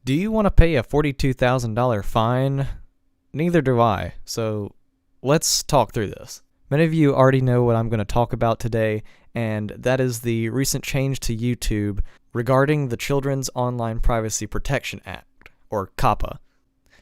Do you want to pay a $42,000 fine? Neither do I, so let's talk through this. Many of you already know what I'm going to talk about today, and that is the recent change to YouTube regarding the Children's Online Privacy Protection Act, or COPPA.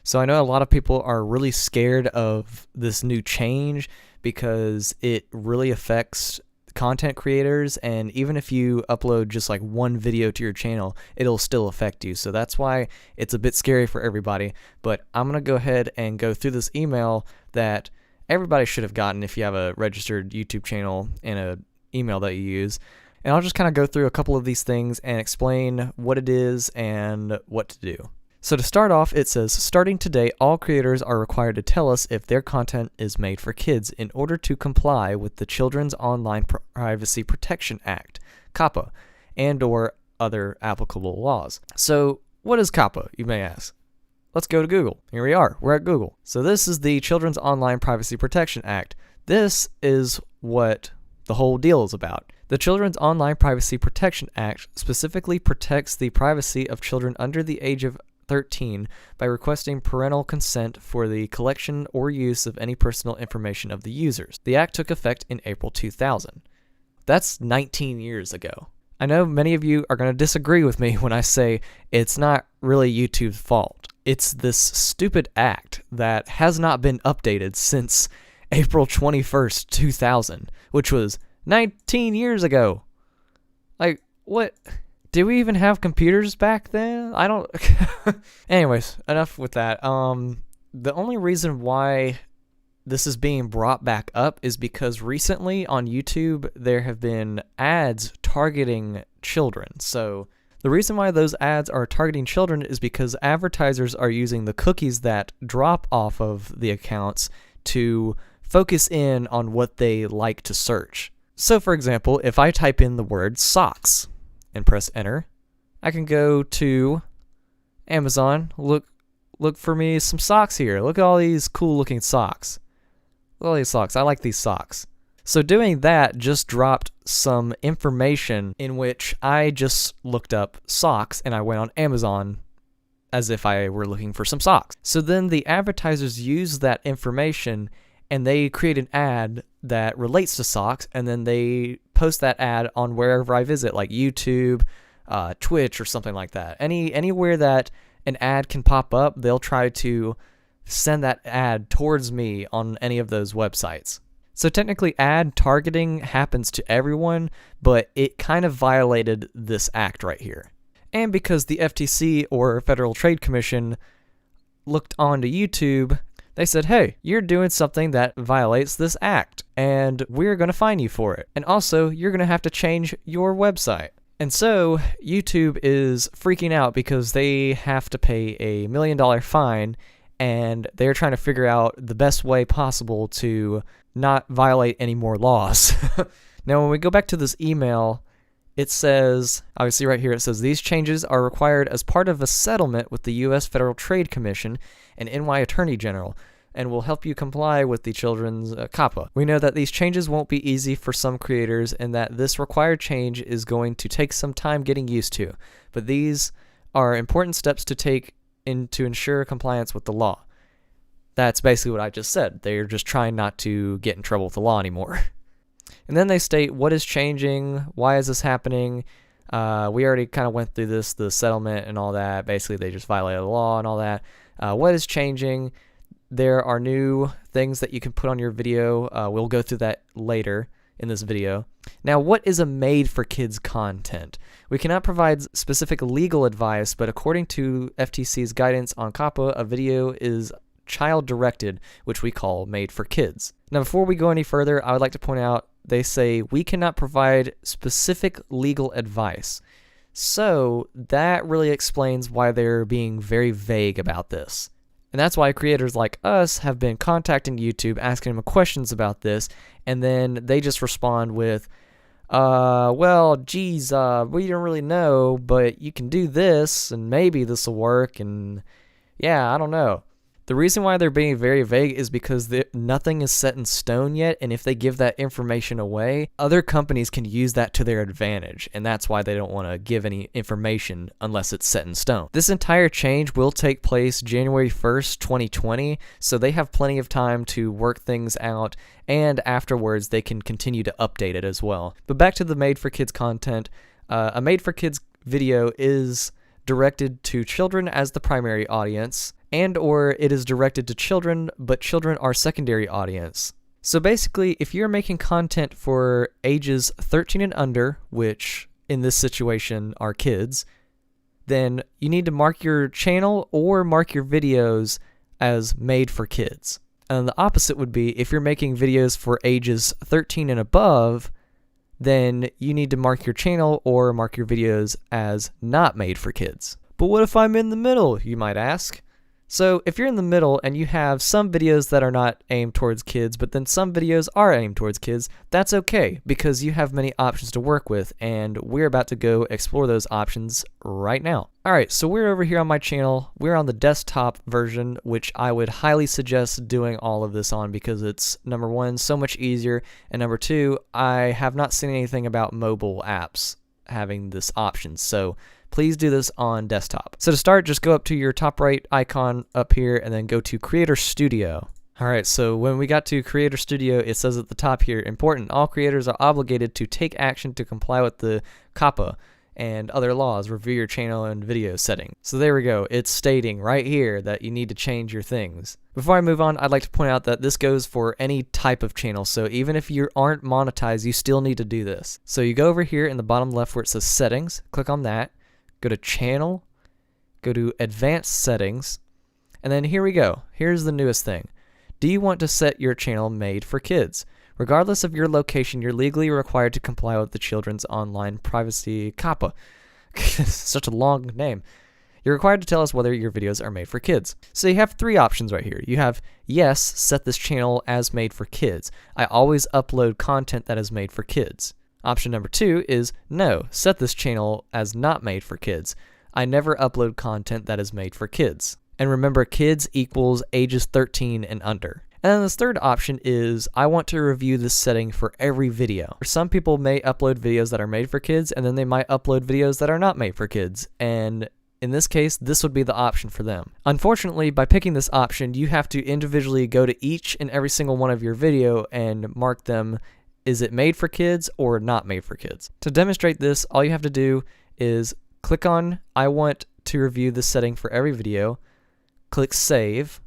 So I know a lot of people are really scared of this new change because it really affects content creators, and even if you upload just like one video to your channel, it'll still affect you. So that's why it's a bit scary for everybody. But I'm going to go ahead and go through this email that everybody should have gotten if you have a registered YouTube channel and an email that you use. And I'll just kind of go through a couple of these things and explain what it is and what to do. So to start off, it says, starting today, all creators are required to tell us if their content is made for kids in order to comply with the Children's Online Privacy Protection Act, COPPA, and or other applicable laws. So what is COPPA, you may ask? Let's go to Google. Here we are. We're at Google. So this is the Children's Online Privacy Protection Act. This is what the whole deal is about. The Children's Online Privacy Protection Act specifically protects the privacy of children under the age of 13 by requesting parental consent for the collection or use of any personal information of the users. The act took effect in April 2000. That's 19 years ago. I know many of you are going to disagree with me when I say it's not really YouTube's fault. It's this stupid act that has not been updated since April 21st, 2000, which was 19 years ago. Like, what? Did we even have computers back then? I don't... Anyways, enough with that. The only reason why this is being brought back up is because recently on YouTube, there have been ads targeting children. So the reason why those ads are targeting children is because advertisers are using the cookies that drop off of the accounts to focus in on what they like to search. So for example, if I type in the word socks and press enter, I can go to Amazon, look for me some socks here. Look at all these cool looking socks. Look at all these socks. I like these socks. So doing that just dropped some information in which I just looked up socks and I went on Amazon as if I were looking for some socks. So then the advertisers use that information and they create an ad that relates to socks, and then they post that ad on wherever I visit, like YouTube, Twitch, or something like that. Anywhere that an ad can pop up, they'll try to send that ad towards me on any of those websites. So technically ad targeting happens to everyone, but it kind of violated this act right here. And because the FTC, or Federal Trade Commission, looked onto YouTube, they said, hey, you're doing something that violates this act, and we're going to fine you for it. And also, you're going to have to change your website. And so, YouTube is freaking out because they have to pay $1 million fine, and they're trying to figure out the best way possible to not violate any more laws. Now, when we go back to this email, it says, obviously right here, it says, these changes are required as part of a settlement with the U.S. Federal Trade Commission and NY Attorney General, and will help you comply with the children's COPPA. We know that these changes won't be easy for some creators and that this required change is going to take some time getting used to, but these are important steps to take to ensure compliance with the law. That's basically what I just said. They're just trying not to get in trouble with the law anymore. And then they state what is changing, why is this happening. We already kind of went through this, the settlement and all that. Basically, they just violated the law and all that. What is changing? There are new things that you can put on your video. We'll go through that later in this video. Now, what is a made for kids content? We cannot provide specific legal advice, but according to FTC's guidance on COPPA, a video is child-directed, which we call made for kids. Now, before we go any further, I would like to point out, they say we cannot provide specific legal advice. So that really explains why they're being very vague about this. And that's why creators like us have been contacting YouTube, asking them questions about this, and then they just respond with, well, geez, we don't really know, but you can do this, and maybe this will work, and yeah, I don't know. The reason why they're being very vague is because nothing is set in stone yet, and if they give that information away, other companies can use that to their advantage, and that's why they don't want to give any information unless it's set in stone. This entire change will take place January 1st, 2020, so they have plenty of time to work things out, and afterwards they can continue to update it as well. But back to the Made for Kids content. A Made for Kids video is directed to children as the primary audience, and or it is directed to children, but children are secondary audience. So basically, if you're making content for ages 13 and under, which in this situation are kids, then you need to mark your channel or mark your videos as made for kids. And the opposite would be if you're making videos for ages 13 and above, then you need to mark your channel or mark your videos as not made for kids. But what if I'm in the middle, you might ask? So if you're in the middle and you have some videos that are not aimed towards kids, but then some videos are aimed towards kids, that's okay because you have many options to work with, and we're about to go explore those options right now. Alright, so we're over here on my channel. We're on the desktop version, which I would highly suggest doing all of this on because it's, number one, so much easier, and number two, I have not seen anything about mobile apps having this option, so please do this on desktop. So to start, just go up to your top right icon up here and then go to Creator Studio. Alright, so when we got to Creator Studio, it says at the top here, important, all creators are obligated to take action to comply with the COPPA and other laws, review your channel and video settings. So there we go, it's stating right here that you need to change your things. Before I move on, I'd like to point out that this goes for any type of channel, so even if you aren't monetized, you still need to do this. So you go over here in the bottom left where it says Settings, click on that, go to Channel, go to Advanced Settings, and then here we go. Here's the newest thing. Do you want to set your channel made for kids? Regardless of your location, you're legally required to comply with the Children's Online Privacy COPPA. Such a long name. You're required to tell us whether your videos are made for kids. So you have three options right here. You have, yes, set this channel as made for kids. I always upload content that is made for kids. Option number two is, no, set this channel as not made for kids. I never upload content that is made for kids. And remember, kids equals ages 13 and under. And then this third option is, I want to review this setting for every video. Some people may upload videos that are made for kids, and then they might upload videos that are not made for kids. And in this case, this would be the option for them. Unfortunately, by picking this option, you have to individually go to each and every single one of your video and mark them. Is it made for kids or not made for kids? To demonstrate this, all you have to do is click on I want to review this setting for every video, click Save,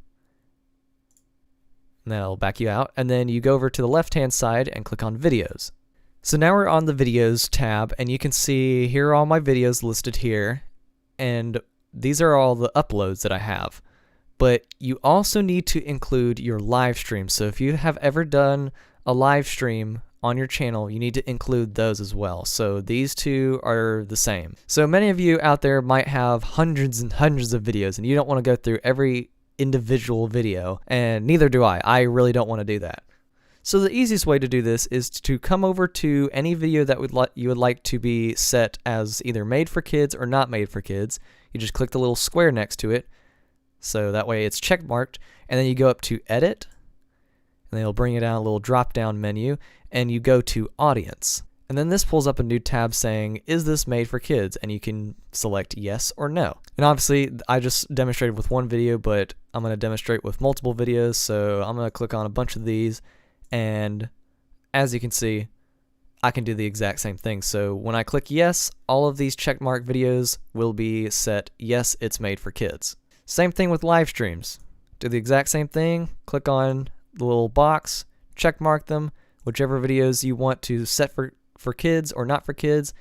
and that'll back you out, and then you go over to the left-hand side and click on Videos. So now we're on the Videos tab, and you can see here are all my videos listed here, and these are all the uploads that I have. But you also need to include your live stream. So if you have ever done a live stream on your channel, you need to include those as well. So these two are the same. So many of you out there might have hundreds and hundreds of videos and you don't want to go through every individual video, and neither do I. I really don't want to do that. So the easiest way to do this is to come over to any video that you would like to be set as either made for kids or not made for kids. You just click the little square next to it, so that way it's check marked, and then you go up to Edit, and it'll bring you down a little drop down menu, and you go to Audience. And then this pulls up a new tab saying, is this made for kids? And you can select yes or no. And obviously, I just demonstrated with one video, but I'm going to demonstrate with multiple videos, so I'm going to click on a bunch of these, and as you can see, I can do the exact same thing. So when I click yes, all of these checkmark videos will be set, yes, it's made for kids. Same thing with live streams. Do the exact same thing, click on the little box, check mark them, whichever videos you want to set for kids or not for kids,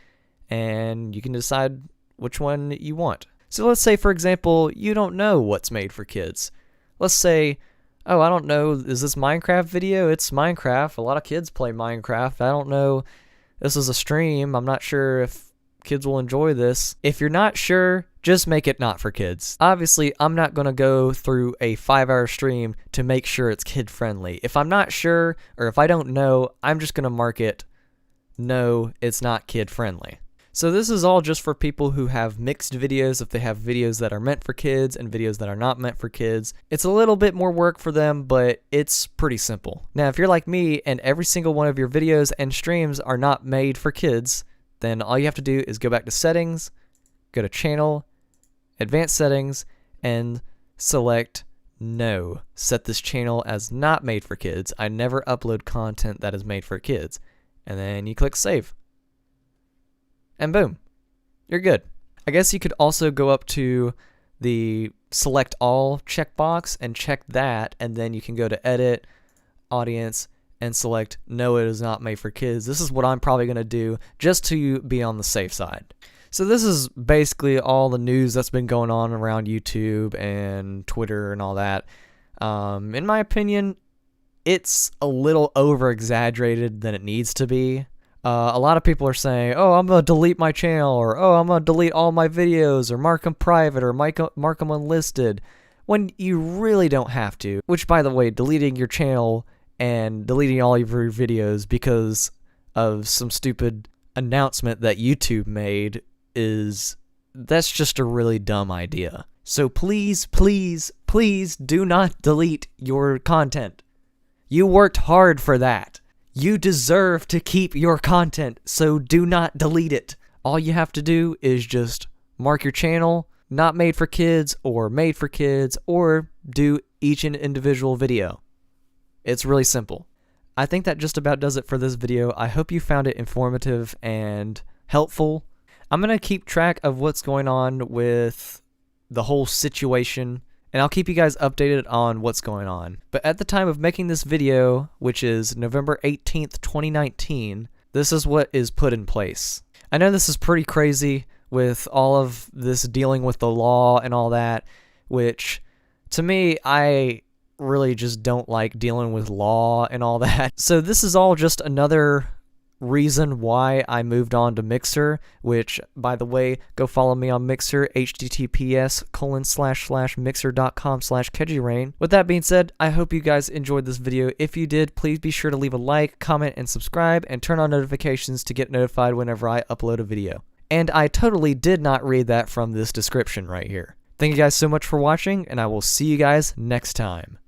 and you can decide which one you want. So let's say, for example, you don't know what's made for kids. Let's say, oh, I don't know, is this Minecraft video? It's Minecraft. A lot of kids play Minecraft. I don't know. This is a stream. I'm not sure if kids will enjoy this. If you're not sure, just make it not for kids. Obviously, I'm not going to go through a 5-hour stream to make sure it's kid-friendly. If I'm not sure, or if I don't know, I'm just going to mark it, no, it's not kid-friendly. So this is all just for people who have mixed videos, if they have videos that are meant for kids and videos that are not meant for kids. It's a little bit more work for them, but it's pretty simple. Now, if you're like me and every single one of your videos and streams are not made for kids, then all you have to do is go back to settings, go to channel, advanced settings, and select no. Set this channel as not made for kids. I never upload content that is made for kids. And then you click save. And boom, you're good. I guess you could also go up to the select all checkbox and check that, and then you can go to edit, audience, and select no, it is not made for kids. This is what I'm probably going to do just to be on the safe side. So this is basically all the news that's been going on around YouTube and Twitter and all that. In my opinion, it's a little over-exaggerated than it needs to be. A lot of people are saying, oh, I'm going to delete my channel, or oh, I'm going to delete all my videos, or mark them private, or mark them unlisted, when you really don't have to. Which, by the way, deleting your channel and deleting all of your videos because of some stupid announcement that YouTube made that's just a really dumb idea. So please, please, please do not delete your content. You worked hard for that. You deserve to keep your content, so do not delete it. All you have to do is just mark your channel, not made for kids, or made for kids, or do each individual video. It's really simple. I think that just about does it for this video. I hope you found it informative and helpful. I'm going to keep track of what's going on with the whole situation, and I'll keep you guys updated on what's going on. But at the time of making this video, which is November 18th, 2019, this is what is put in place. I know this is pretty crazy with all of this dealing with the law and all that, which to me, I really just don't like dealing with law and all that. So this is all just another reason why I moved on to Mixer, which, by the way, go follow me on Mixer, https://mixer.com/Kejirain. With that being said, I hope you guys enjoyed this video. If you did, please be sure to leave a like, comment, and subscribe, and turn on notifications to get notified whenever I upload a video. And I totally did not read that from this description right here. Thank you guys so much for watching, and I will see you guys next time.